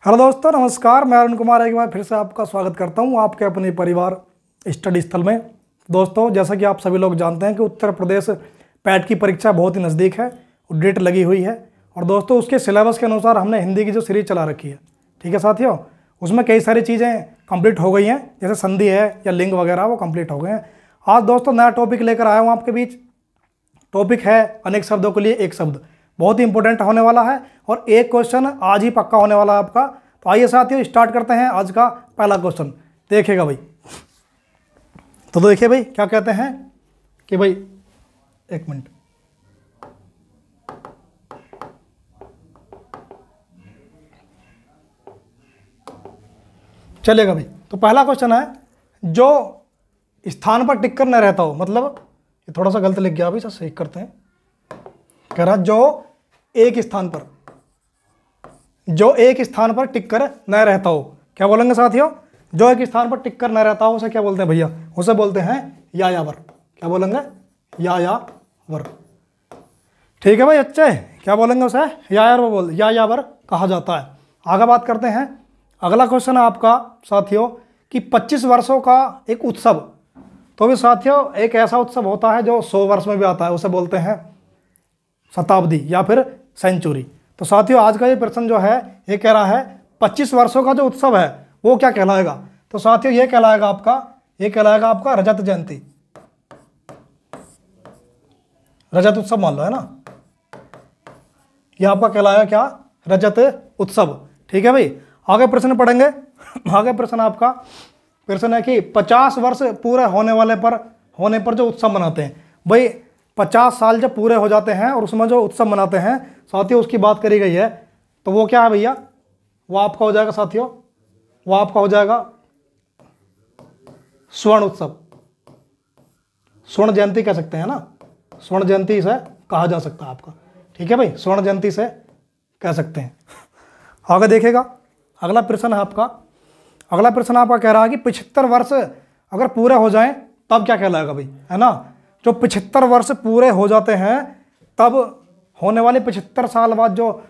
Hello दोस्तों, नमस्कार। मैं अरुण कुमार एक बार फिर से आपका स्वागत करता हूं आपके अपने परिवार स्टडी स्थल में। दोस्तों, जैसा कि आप सभी लोग जानते हैं कि उत्तर प्रदेश पैट की परीक्षा बहुत ही नज़दीक है और डेट लगी हुई है। और दोस्तों, उसके सिलेबस के अनुसार हमने हिंदी की जो सीरीज चला रखी है, ठीक है साथियों, उसमें कई सारी चीज़ें कंप्लीट हो गई हैं, जैसे संधि है या लिंग वगैरह, वो कंप्लीट हो गए हैं। आज दोस्तों नया टॉपिक लेकर आया हूँ आपके बीच। टॉपिक है अनेक शब्दों के लिए एक शब्द। बहुत ही इंपॉर्टेंट होने वाला है और एक क्वेश्चन आज ही पक्का होने वाला है आपका। तो आइए साथियों, स्टार्ट करते हैं आज का पहला क्वेश्चन। देखिएगा भाई, तो देखिए भाई क्या कहते हैं कि भाई, एक मिनट, चलेगा भाई। तो पहला क्वेश्चन है, जो स्थान पर टिक कर न रहता हो, मतलब ये थोड़ा सा गलत लिख गया अभी, सही करते हैं। कह रहा जो एक स्थान पर टिक कर न रहता हो, क्या बोलेंगे साथियों? जो एक स्थान पर टिक कर न रहता हो उसे क्या बोलते हैं भैया? उसे बोलते हैं यायावर। क्या बोलेंगे? यायावर। ठीक है भाई, अच्छे, क्या बोलेंगे उसे? यायावर कहा जाता है। आगे बात करते हैं। अगला क्वेश्चन है आपका साथियों कि 25 वर्षों का एक उत्सव। तो भी साथियों एक ऐसा उत्सव होता है जो 100 वर्ष में भी आता है, उसे बोलते हैं शताब्दी या फिर सेंचुरी। तो साथियों आज का ये प्रश्न जो है ये कह रहा है 25 वर्षों का जो उत्सव है वो क्या कहलाएगा? तो साथियों ये कहलाएगा आपका रजत जयंती, रजत उत्सव मान लो, है ना। ये आपका कहलाएगा क्या? रजत उत्सव। ठीक है भाई, आगे प्रश्न पढ़ेंगे। आगे प्रश्न है कि 50 वर्ष पूरे होने पर जो उत्सव मनाते हैं भाई, 50 साल जब पूरे हो जाते हैं और उसमें जो उत्सव मनाते हैं साथियों, उसकी बात करी गई है। तो वो क्या है भैया? वो आपका हो जाएगा साथियों, वो आपका हो जाएगा स्वर्ण उत्सव, स्वर्ण जयंती कह सकते हैं ना, स्वर्ण जयंती से कहा जा सकता है आपका। ठीक है भाई, स्वर्ण जयंती से कह सकते हैं। आगे देखिएगा, अगला प्रश्न आपका कह रहा है कि 75 वर्ष अगर पूरे हो जाएं तब क्या कहलाएगा भाई, है ना। जो 75 वर्ष पूरे हो जाते हैं तब होने वाले 75 साल बाद जो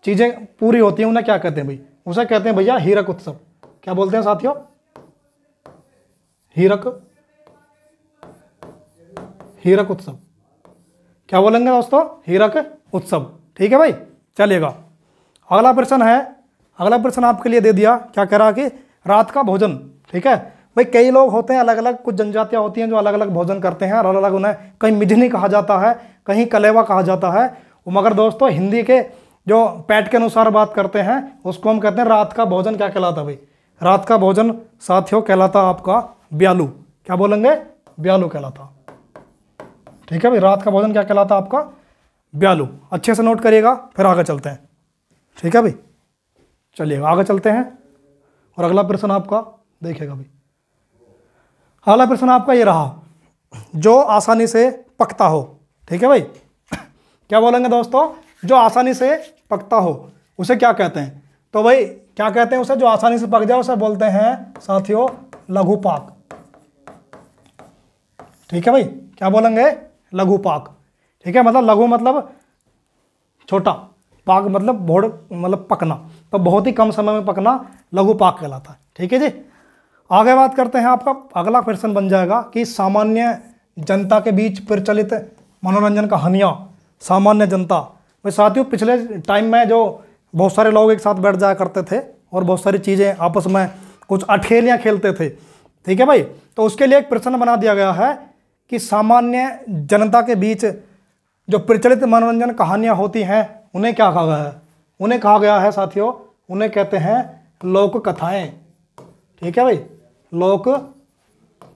चीज़ें पूरी होती हैं उन्हें क्या कहते हैं भाई? उसे कहते हैं भैया हीरक उत्सव। क्या बोलते हैं साथियों? हीरक उत्सव। क्या बोलेंगे दोस्तों? हीरक उत्सव। ठीक है भाई, चलिएगा। अगला प्रश्न आपके लिए दे दिया। क्या कह रहा कि रात का भोजन। ठीक है भाई, कई लोग होते हैं अलग अलग, कुछ जनजातियां होती हैं जो अलग अलग भोजन करते हैं और अलग अलग उन्हें कहीं मिजनी कहा जाता है, कहीं कलेवा कहा जाता है। मगर दोस्तों हिंदी के जो पैट के अनुसार बात करते हैं उसको हम कहते हैं रात का भोजन। क्या कहलाता भाई? रात का भोजन साथियों कहलाता आपका ब्यालू। क्या बोलेंगे? ब्यालू कहलाता। ठीक है भाई, रात का भोजन क्या कहलाता आपका? ब्यालू। अच्छे से नोट करिएगा, फिर आगे चलते हैं। ठीक है भाई, चलिए आगे चलते हैं। और अगला प्रश्न आपका देखिएगा भाई, अगला प्रश्न आपका ये रहा, जो आसानी से पकता हो। ठीक है भाई, क्या बोलेंगे दोस्तों? जो आसानी से पकता हो उसे क्या कहते हैं? तो भाई क्या कहते हैं उसे? जो आसानी से पक जाए उसे बोलते हैं साथियों लघु पाक। ठीक है भाई, क्या बोलेंगे? लघु पाक। ठीक है, मतलब लघु मतलब छोटा, पाक मतलब मतलब पकना, तो बहुत ही कम समय में पकना लघु पाक कहलाता है। ठीक है जी, आगे बात करते हैं। आपका अगला प्रश्न बन जाएगा कि सामान्य जनता के बीच प्रचलित मनोरंजन कहानियाँ। सामान्य जनता भाई साथियों, पिछले टाइम में जो बहुत सारे लोग एक साथ बैठ जाया करते थे और बहुत सारी चीज़ें आपस में कुछ अठेलियाँ खेलते थे। ठीक है भाई, तो उसके लिए एक प्रश्न बना दिया गया है कि सामान्य जनता के बीच जो प्रचलित मनोरंजन कहानियाँ होती हैं उन्हें क्या कहा गया है? उन्हें कहा गया है साथियों, उन्हें कहते हैं लोक कथाएं। ठीक है भाई, लोक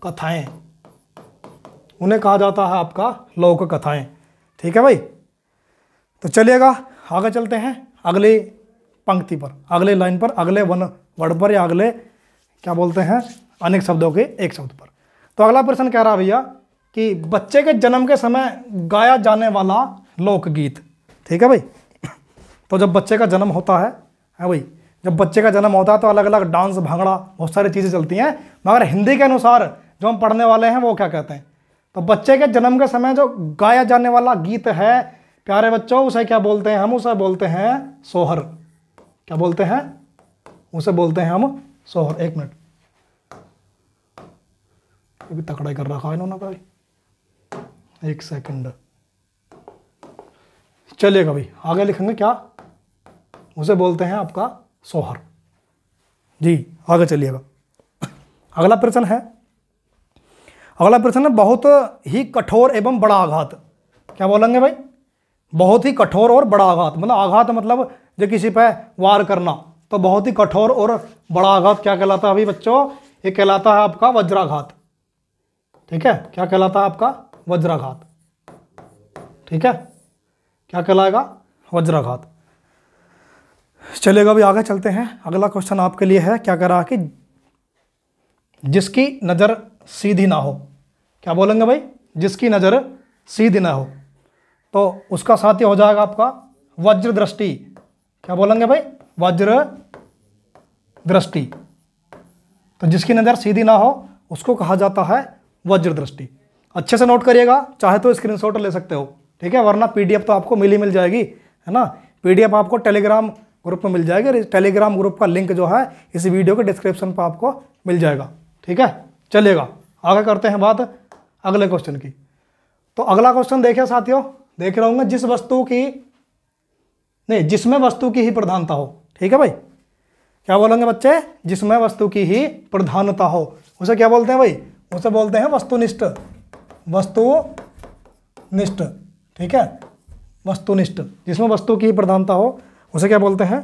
कथाएं, उन्हें कहा जाता है आपका लोक कथाएं। ठीक है भाई, तो चलिएगा आगे चलते हैं अगली पंक्ति पर, अगले लाइन पर, अगले वन वर्ड पर, या अगले क्या बोलते हैं अनेक शब्दों के एक शब्द पर। तो अगला प्रश्न कह रहा भैया कि बच्चे के जन्म के समय गाया जाने वाला लोकगीत। ठीक है भाई, तो जब बच्चे का जन्म होता है भाई, जब बच्चे का जन्म होता है तो अलग अलग डांस, भांगड़ा, बहुत सारी चीज़ें चलती हैं। मगर हिंदी के अनुसार जो हम पढ़ने वाले हैं वो क्या कहते हैं? तो बच्चे के जन्म के समय जो गाया जाने वाला गीत है प्यारे बच्चों, उसे क्या बोलते हैं? हम उसे बोलते हैं सोहर। क्या बोलते हैं? उसे बोलते हैं हम सोहर। एक मिनट, ये भी तकड़ा कर रखा है इन्होंने भाई, एक सेकंड। चलिएगा भाई, आगे लिखेंगे क्या? उसे बोलते हैं आपका सोहर जी। आगे चलिएगा, अगला प्रश्न है, अगला प्रश्न है बहुत ही कठोर एवं बड़ा आघात। क्या बोलेंगे भाई? बहुत ही कठोर और बड़ा आघात। मतलब आघात मतलब जो किसी पे वार करना, तो बहुत ही कठोर और बड़ा आघात क्या कहलाता है अभी बच्चों? ये कहलाता है आपका वज्राघात। ठीक है, क्या कहलाता है आपका? वज्राघात। ठीक है, क्या कहलाएगा? वज्राघात। चलेगा, अभी आगे चलते हैं। अगला क्वेश्चन आपके लिए है, क्या कह रहा है कि जिसकी नज़र सीधी ना हो। क्या बोलेंगे भाई? जिसकी नज़र सीधी ना हो, तो उसका साथी हो जाएगा आपका वज्र दृष्टि। क्या बोलेंगे भाई? वज्र दृष्टि। तो जिसकी नज़र सीधी ना हो उसको कहा जाता है वज्र दृष्टि। अच्छे से नोट करिएगा, चाहे तो स्क्रीनशॉट ले सकते हो, ठीक है, वरना पीडीएफ तो आपको मिल जाएगी, है ना। पीडीएफ आपको टेलीग्राम ग्रुप में मिल जाएगी। टेलीग्राम ग्रुप का लिंक जो है इस वीडियो के डिस्क्रिप्शन पर आपको मिल जाएगा। ठीक है, चलिएगा आगे करते हैं बात अगले क्वेश्चन की। तो अगला क्वेश्चन देखिए साथियों, देख रहे होंगे, जिस वस्तु की नहीं, जिसमें वस्तु की ही प्रधानता हो। ठीक है भाई, क्या बोलेंगे बच्चे? जिसमें वस्तु की ही प्रधानता हो, उसे क्या बोलते हैं भाई? उसे बोलते हैं वस्तुनिष्ठ। वस्तुनिष्ठ, ठीक है, वस्तुनिष्ठ। जिसमें वस्तु की ही प्रधानता हो उसे क्या बोलते हैं?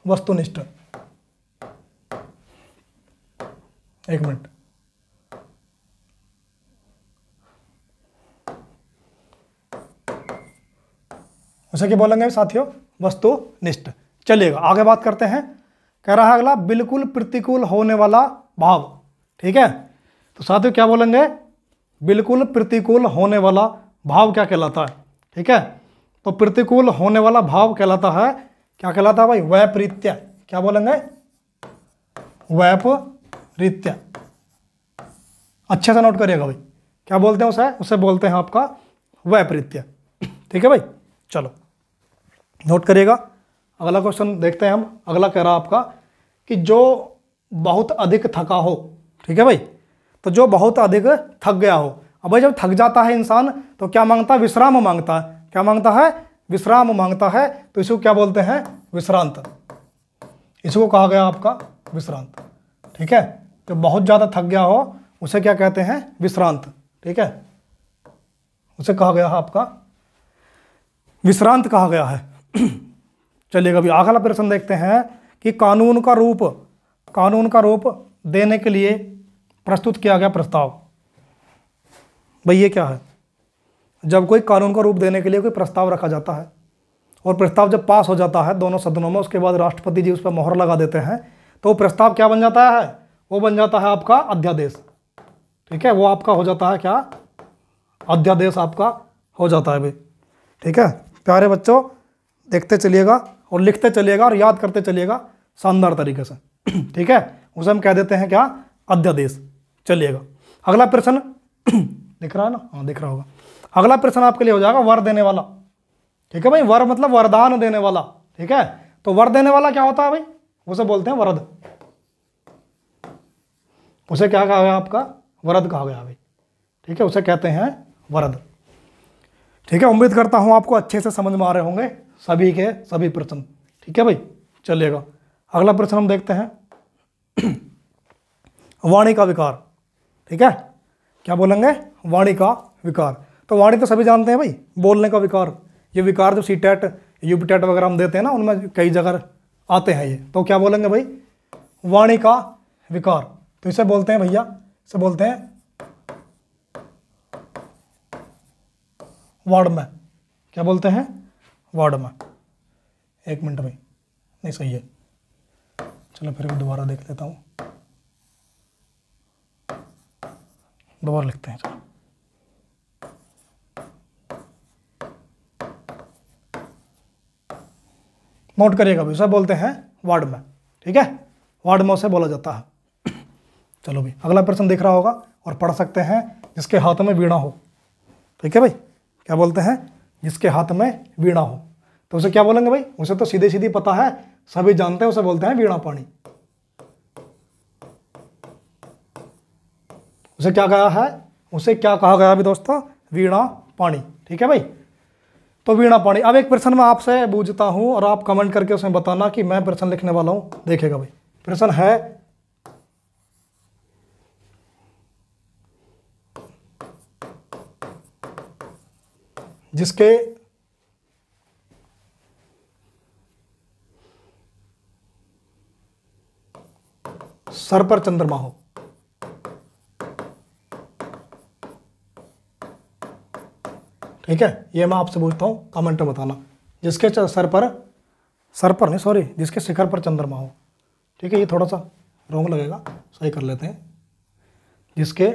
वस्तुनिष्ठ। एक मिनट, उसे क्या बोलेंगे साथियों? वस्तुनिष्ठ। चलिएगा आगे बात करते हैं। कह रहा है अगला, बिल्कुल प्रतिकूल होने वाला भाव। ठीक है, तो साथियों क्या बोलेंगे? बिल्कुल प्रतिकूल होने वाला भाव क्या कहलाता है? ठीक है, तो प्रतिकूल होने वाला भाव कहलाता है, क्या कहलाता है भाई? वैपरीत्य। क्या बोलेंगे? वैपरीत्य। अच्छे से नोट करिएगा भाई, क्या बोलते हैं उसे? उसे बोलते हैं आपका वैपरीत्य। ठीक है भाई, चलो नोट करिएगा। अगला क्वेश्चन देखते हैं हम। अगला कह रहा आपका कि जो बहुत अधिक थका हो। ठीक है भाई, तो जो बहुत अधिक थक गया हो। अब भाई जब थक जाता है इंसान तो क्या मांगता है? विश्राम मांगता है। क्या मांगता है? विश्राम मांगता है। तो इसको क्या बोलते हैं? विश्रांत। इसको कहा गया आपका विश्रांत। ठीक है, जो बहुत ज़्यादा थक गया हो उसे क्या कहते हैं? विश्रांत। ठीक है, उसे कहा गया है आपका विश्रांत कहा गया है। चलिएगा अभी अगला प्रश्न देखते हैं कि कानून का रूप देने के लिए प्रस्तुत किया गया प्रस्ताव। भाई ये क्या है? जब कोई कानून का रूप देने के लिए कोई प्रस्ताव रखा जाता है और प्रस्ताव जब पास हो जाता है दोनों सदनों में, उसके बाद राष्ट्रपति जी उस पर मोहर लगा देते हैं, तो प्रस्ताव क्या बन जाता है? वो बन जाता है आपका अध्यादेश। ठीक है, वो आपका हो जाता है क्या? अध्यादेश आपका हो जाता है भाई। ठीक है प्यारे बच्चों, देखते चलिएगा और लिखते चलिएगा और याद करते चलिएगा शानदार तरीके से। ठीक है, उसे हम कह देते हैं क्या? अध्यादेश। चलिएगा अगला प्रश्न दिख रहा है ना? हाँ दिख रहा होगा। अगला प्रश्न आपके लिए हो जाएगा वर देने वाला। ठीक है भाई, वर मतलब वरदान देने वाला। ठीक है, तो वर देने वाला क्या होता है भाई? उसे बोलते हैं वरद। उसे क्या कहा गया आपका? वरद कहा गया भाई। ठीक है, उसे कहते हैं वरद। ठीक है, उम्मीद करता हूं आपको अच्छे से समझ में आ रहे होंगे सभी के सभी प्रश्न। ठीक है भाई, चलिएगा अगला प्रश्न हम देखते हैं वाणी का विकार। ठीक है, क्या बोलेंगे? वाणी का विकार। तो वाणी तो सभी जानते हैं भाई, बोलने का विकार। ये विकार जो सीटेट यूपीटेट वगैरह हम देते हैं ना, उनमें कई जगह आते हैं ये। तो क्या बोलेंगे भाई? वाणी का विकार। तो इसे बोलते हैं भैया, इसे बोलते हैं वार्ड में। क्या बोलते हैं? वार्ड में। एक मिनट भाई, नहीं सही है, चलो फिर भी दोबारा देख लेता हूँ, दोबारा लिखते हैं। चलो नोट करिएगा भाई, उसे बोलते हैं वार्ड में। ठीक है, वार्ड में उसे बोला जाता है। चलो भाई अगला प्रश्न दिख रहा होगा और पढ़ सकते हैं, जिसके हाथ में वीणा हो। ठीक है भाई, क्या बोलते हैं? जिसके हाथ में वीणा हो। तो उसे क्या बोलेंगे भाई? उसे तो सीधे सीधी पता है, सभी जानते हैं, उसे बोलते हैं वीणा पाणी। उसे क्या कहा है, उसे क्या कहा गया अभी दोस्तों, वीणा पाणी। ठीक है भाई, तो वीणा पाणी। अब एक प्रश्न मैं आपसे पूछता हूं और आप कमेंट करके उसमें बताना कि मैं प्रश्न लिखने वाला हूं। देखिएगा भाई, प्रश्न है जिसके सर पर चंद्रमा हो। ठीक है, ये मैं आपसे पूछता हूं, कमेंट में बताना। जिसके सर पर नहीं, सॉरी, जिसके शिखर पर चंद्रमा हो। ठीक है, ये थोड़ा सा रोंग लगेगा, सही कर लेते हैं। जिसके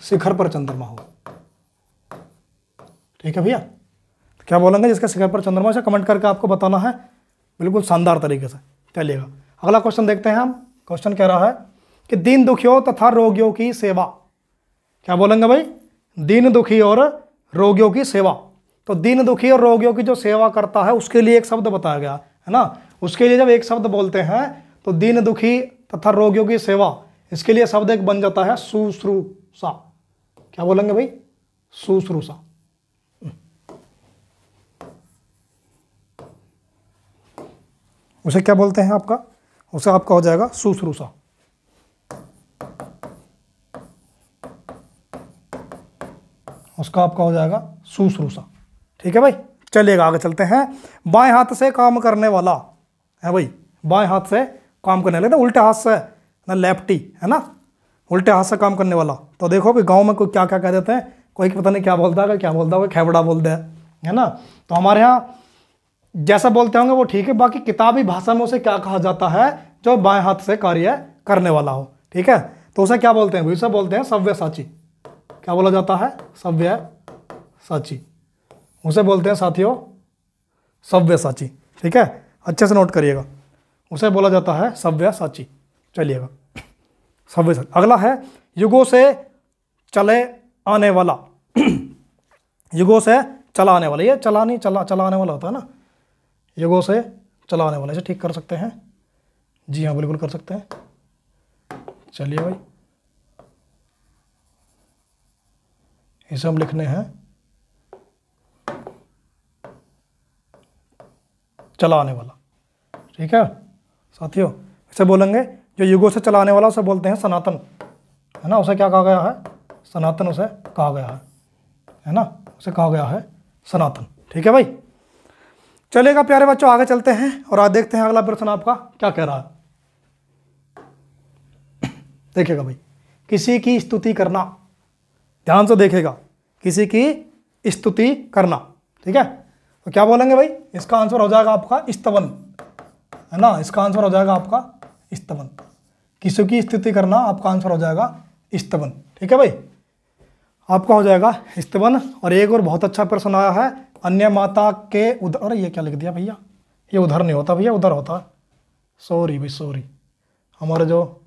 शिखर पर चंद्रमा हो। ठीक है भैया, तो क्या बोलेंगे, जिसके शिखर पर चंद्रमा से कमेंट करके आपको बताना है, बिल्कुल शानदार तरीके से। चलिएगा अगला क्वेश्चन देखते हैं हम। क्वेश्चन कह रहा है कि दीन दुखियों तथा रोगियों की सेवा। क्या बोलेंगे भाई, दीन दुखी और रोगियों की सेवा। तो दीन दुखी और रोगियों की जो सेवा करता है उसके लिए एक शब्द बताया गया है ना। उसके लिए जब एक शब्द बोलते हैं तो दीन दुखी तथा रोगियों की सेवा, इसके लिए शब्द एक बन जाता है शुश्रूषा। क्या बोलेंगे भाई, शुश्रूषा। उसे क्या बोलते हैं आपका, उसे आपका हो जाएगा शुश्रूषा। उसका आपका हो जाएगा शुश्रूषा। ठीक है भाई, चलिएगा आगे चलते हैं। बाएं हाथ से काम करने वाला है भाई, बाएं हाथ से काम करने वाला, उल्टे हाथ से ना, लेफ्टी है ना, उल्टे हाथ से काम करने वाला। तो देखो भाई, गांव में कोई क्या क्या कह देते हैं, कोई पता नहीं क्या बोलता है, क्या बोलता है, खेबड़ा बोलते हैं, है ना। तो हमारे यहाँ जैसा बोलते होंगे वो ठीक है, बाकी किताबी भाषा में उसे क्या कहा जाता है, जो बाएं हाथ से कार्य करने वाला हो। ठीक है, तो उसे क्या बोलते हैं भाई, उसे बोलते हैं सव्यसाची। क्या बोला जाता है, सव्यसाची। उसे बोलते हैं साथियों सव्यसाची। ठीक है, अच्छे से नोट करिएगा, उसे बोला जाता है सव्यसाची। चलिएगा सव्यसाची। अगला है युगों से चले आने वाला। युगों से चला आने वाला, ये चला नहीं, चला आने वाला होता है ना, युगों से चला आने वाला। इसे ठीक कर सकते हैं, जी हाँ बिल्कुल कर सकते हैं। चलिए भाई, इसे हम लिखने हैं चला आने वाला। ठीक है साथियों, इसे बोलेंगे जो युगों से चला आने वाला, उसे बोलते हैं सनातन, है ना। उसे क्या कहा गया है, सनातन उसे कहा गया है ना, उसे कहा गया है सनातन। ठीक है भाई, चलेगा प्यारे बच्चों, आगे चलते हैं और आज देखते हैं अगला प्रश्न आपका क्या कह रहा है। देखिएगा भाई, किसी की स्तुति करना, ध्यान से देखिएगा, किसी की स्तुति करना। ठीक है, तो क्या बोलेंगे भाई, इसका आंसर हो जाएगा आपका स्तवन, है ना। इसका आंसर हो जाएगा आपका स्तवन। किसी की स्तुति करना, आपका आंसर हो जाएगा स्तवन। ठीक है भाई, आपका हो जाएगा स्तवन। और एक और बहुत अच्छा प्रश्न आया है, अन्य माता के उधर। अरे ये क्या लिख दिया भैया, ये उधर नहीं होता भैया, उधर होता। सॉरी भाई सॉरी, हमारे जो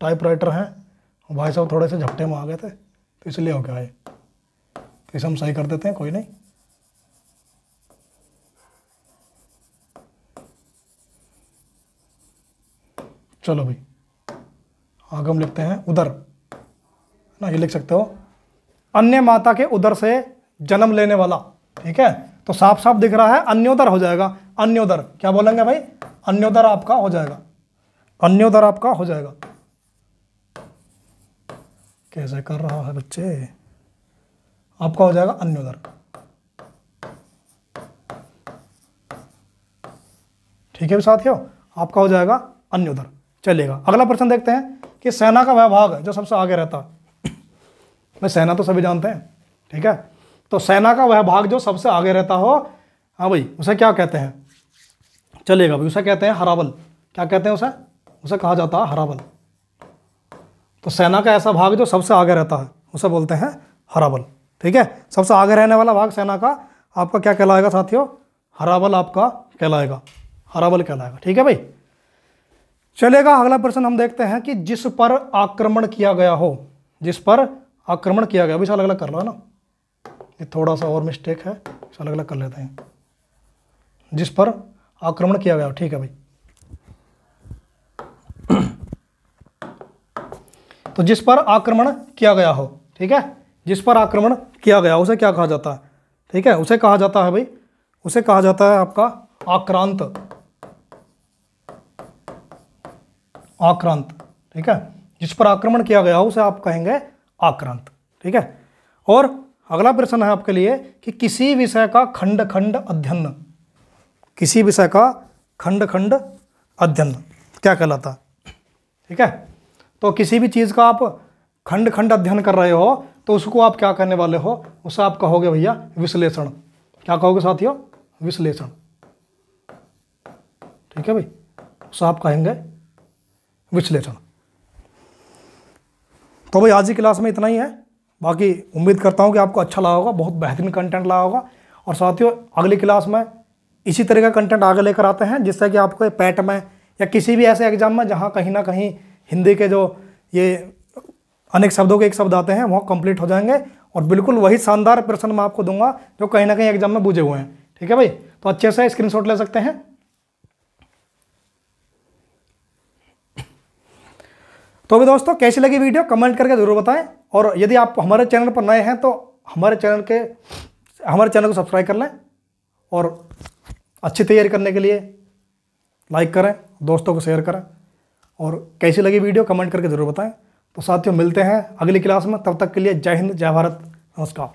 टाइपराइटर हैं भाई साहब थोड़े से झपटे में आ गए थे, तो इसलिए हो गया है। तो इसे हम सही कर देते हैं, कोई नहीं। चलो भाई, आगे हम लिखते हैं उदर ना, ये लिख सकते हो अन्य माता के उदर से जन्म लेने वाला। ठीक है, तो साफ साफ दिख रहा है अन्योदर हो जाएगा। अन्योदर, क्या बोलेंगे भाई, अन्योदर आपका हो जाएगा, अन्योदर आपका हो जाएगा। कैसे कर रहा है बच्चे, आपका हो जाएगा अन्योदर। ठीक है साथियों, आपका हो जाएगा अन्योदर। चलिएगा अगला प्रश्न देखते हैं कि सेना का वह भाग जो सबसे आगे रहता है। भाई सेना तो सभी जानते हैं, ठीक है, तो सेना का वह भाग जो सबसे आगे रहता हो, हाँ भाई, उसे क्या कहते हैं। चलिएगा भाई, उसे कहते हैं हराबल। क्या कहते हैं उसे, उसे कहा जाता है हराबल। तो सेना का ऐसा भाग जो सबसे आगे रहता है उसे बोलते हैं हराबल। ठीक है, सबसे आगे रहने वाला भाग सेना का आपका क्या कहलाएगा साथियों, हराबल आपका कहलाएगा, हराबल कहलाएगा। ठीक है भाई, चलेगा अगला प्रश्न हम देखते हैं कि जिस पर आक्रमण किया गया हो, जिस पर आक्रमण किया गया, अभी अलग अलग कर लो है ना, ये थोड़ा सा और मिस्टेक है, अलग अलग कर लेते हैं। जिस पर आक्रमण किया गया हो, ठीक है भाई। तो जिस पर आक्रमण किया गया हो, ठीक है, जिस पर आक्रमण किया गया उसे क्या कहा जाता है, ठीक है, उसे कहा जाता है भाई, उसे कहा जाता है आपका आक्रांत, आक्रांत, ठीक है। जिस पर आक्रमण किया गया हो उसे आप कहेंगे आक्रांत, ठीक है। और अगला प्रश्न है आपके लिए कि किसी विषय का खंड खंड अध्ययन, किसी विषय का खंड खंड अध्ययन क्या कहलाता है, ठीक है। तो किसी भी चीज़ का आप खंड खंड अध्ययन कर रहे हो तो उसको आप क्या करने वाले हो, उसे आप कहोगे भैया विश्लेषण। क्या कहोगे साथियों, विश्लेषण, ठीक है भाई, उसे आप कहेंगे विश्लेषण। तो भाई आज की क्लास में इतना ही है, बाकी उम्मीद करता हूँ कि आपको अच्छा लगा होगा, बहुत बेहतरीन कंटेंट लगा होगा। और साथियों अगली क्लास में इसी तरह का कंटेंट आगे लेकर आते हैं जिससे कि आपको पैट में या किसी भी ऐसे एग्जाम में जहाँ कहीं ना कहीं हिंदी के जो ये अनेक शब्दों के एक शब्द आते हैं वो कंप्लीट हो जाएंगे, और बिल्कुल वही शानदार प्रश्न मैं आपको दूंगा जो कहीं ना कहीं एग्जाम में पूछे हुए हैं, ठीक है भाई। तो अच्छे से स्क्रीनशॉट ले सकते हैं। तो अभी दोस्तों कैसी लगी वीडियो कमेंट करके जरूर बताएं, और यदि आप हमारे चैनल पर नए हैं तो हमारे चैनल को सब्सक्राइब कर लें, और अच्छी तैयारी करने के लिए लाइक करें, दोस्तों को शेयर करें, और कैसी लगी वीडियो कमेंट करके जरूर बताएं। तो साथियों मिलते हैं अगली क्लास में, तब तक के लिए जय हिंद, जय भारत, नमस्कार।